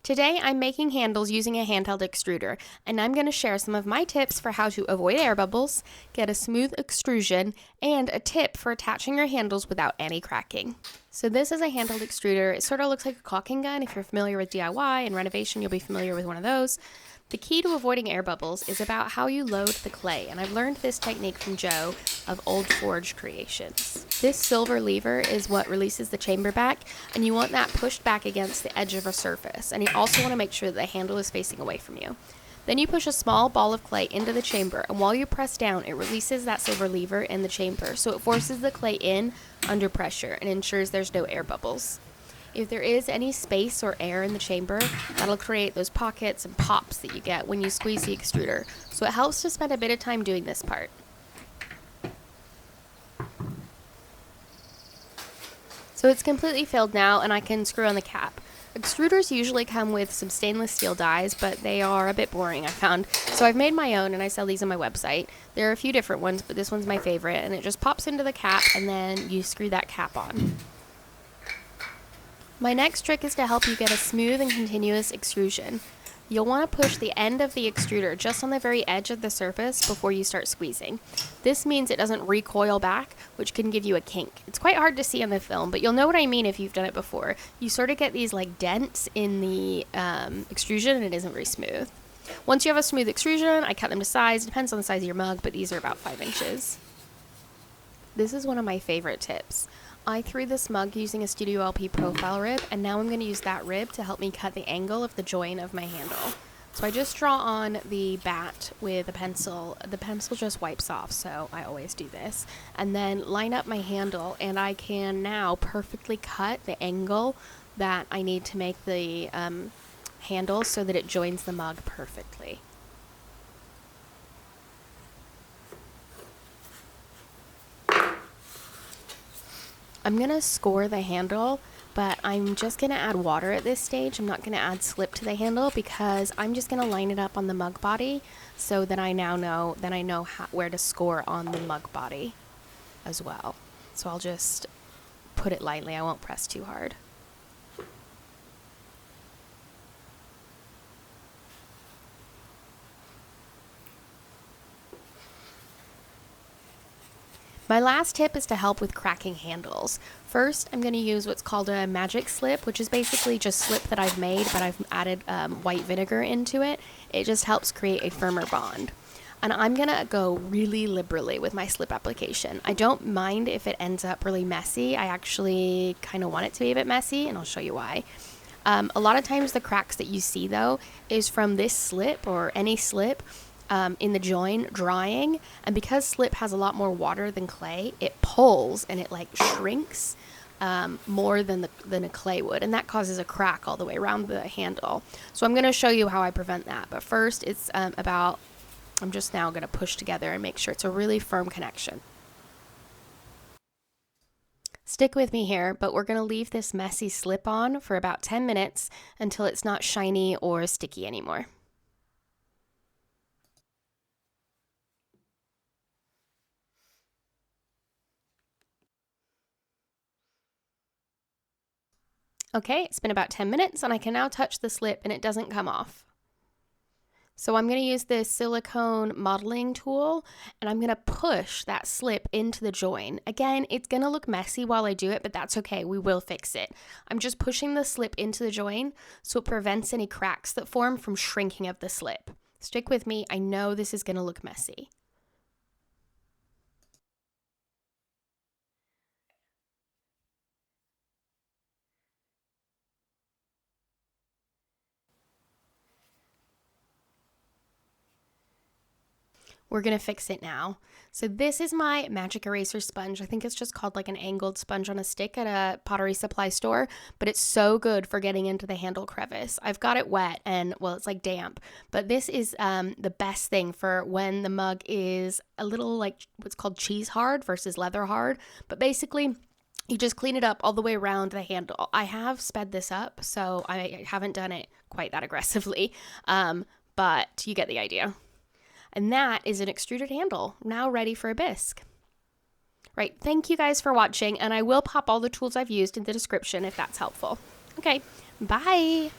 Today I'm making handles using a handheld extruder, and I'm going to share some of my tips for how to avoid air bubbles, get a smooth extrusion, and a tip for attaching your handles without any cracking. So this is a handheld extruder. It sort of looks like a caulking gun. If you're familiar with DIY and renovation, you'll be familiar with one of those. The key to avoiding air bubbles is about how you load the clay, and I've learned this technique from Joe of Old Forge Creations. This silver lever is what releases the chamber back, and you want that pushed back against the edge of a surface, and you also want to make sure that the handle is facing away from you. Then you push a small ball of clay into the chamber, and while you press down, it releases that silver lever in the chamber, so it forces the clay in under pressure and ensures there's no air bubbles. If there is any space or air in the chamber, that'll create those pockets and pops that you get when you squeeze the extruder. So it helps to spend a bit of time doing this part. So it's completely filled now, and I can screw on the cap. Extruders usually come with some stainless steel dies, but they are a bit boring, I found. So I've made my own, and I sell these on my website. There are a few different ones, but this one's my favorite, and it just pops into the cap, and then you screw that cap on. My next trick is to help you get a smooth and continuous extrusion. You'll want to push the end of the extruder just on the very edge of the surface before you start squeezing. This means it doesn't recoil back, which can give you a kink. It's quite hard to see on the film, but you'll know what I mean if you've done it before. You sort of get these like dents in the extrusion, and it isn't very smooth. Once you have a smooth extrusion, I cut them to size. It depends on the size of your mug, but these are about 5 inches. This is one of my favorite tips. I threw this mug using a Studio LP profile rib, and now I'm going to use that rib to help me cut the angle of the join of my handle. So I just draw on the bat with a pencil. The pencil just wipes off, so I always do this. And then line up my handle, and I can now perfectly cut the angle that I need to make the handle so that it joins the mug perfectly. I'm going to score the handle, but I'm just going to add water at this stage. I'm not going to add slip to the handle because I'm just going to line it up on the mug body so that I know where to score on the mug body as well. So I'll just put it lightly. I won't press too hard. My last tip is to help with cracking handles. First, I'm going to use what's called a magic slip, which is basically just slip that I've made, but I've added white vinegar into it. It just helps create a firmer bond. And I'm going to go really liberally with my slip application. I don't mind if it ends up really messy. I actually kind of want it to be a bit messy, and I'll show you why. A lot of times the cracks that you see, though, is from this slip or any slip in the join drying, and because slip has a lot more water than clay, it pulls and it like shrinks more than a clay would, and that causes a crack all the way around the handle. So I'm going to show you how I prevent that, but first it's I'm just now going to push together and make sure it's a really firm connection. Stick with me here, but we're going to leave this messy slip on for about 10 minutes until it's not shiny or sticky anymore. Okay, it's been about 10 minutes, and I can now touch the slip and it doesn't come off. So I'm going to use this silicone modeling tool, and I'm going to push that slip into the join. Again, it's going to look messy while I do it, but that's okay. We will fix it. I'm just pushing the slip into the join so it prevents any cracks that form from shrinking of the slip. Stick with me. I know this is going to look messy. We're going to fix it now. So this is my magic eraser sponge. I think it's just called like an angled sponge on a stick at a Pottery supply store, but it's so good for getting into the handle crevice. I've got it wet and, well, it's like damp, but this is the best thing for when the mug is a little like what's called cheese hard versus leather hard. But basically, you just clean it up all the way around the handle. I have sped this up, so I haven't done it quite that aggressively, but you get the idea. And that is an extruded handle, now ready for a bisque. Right, thank you guys for watching, and I will pop all the tools I've used in the description if that's helpful. Okay, bye!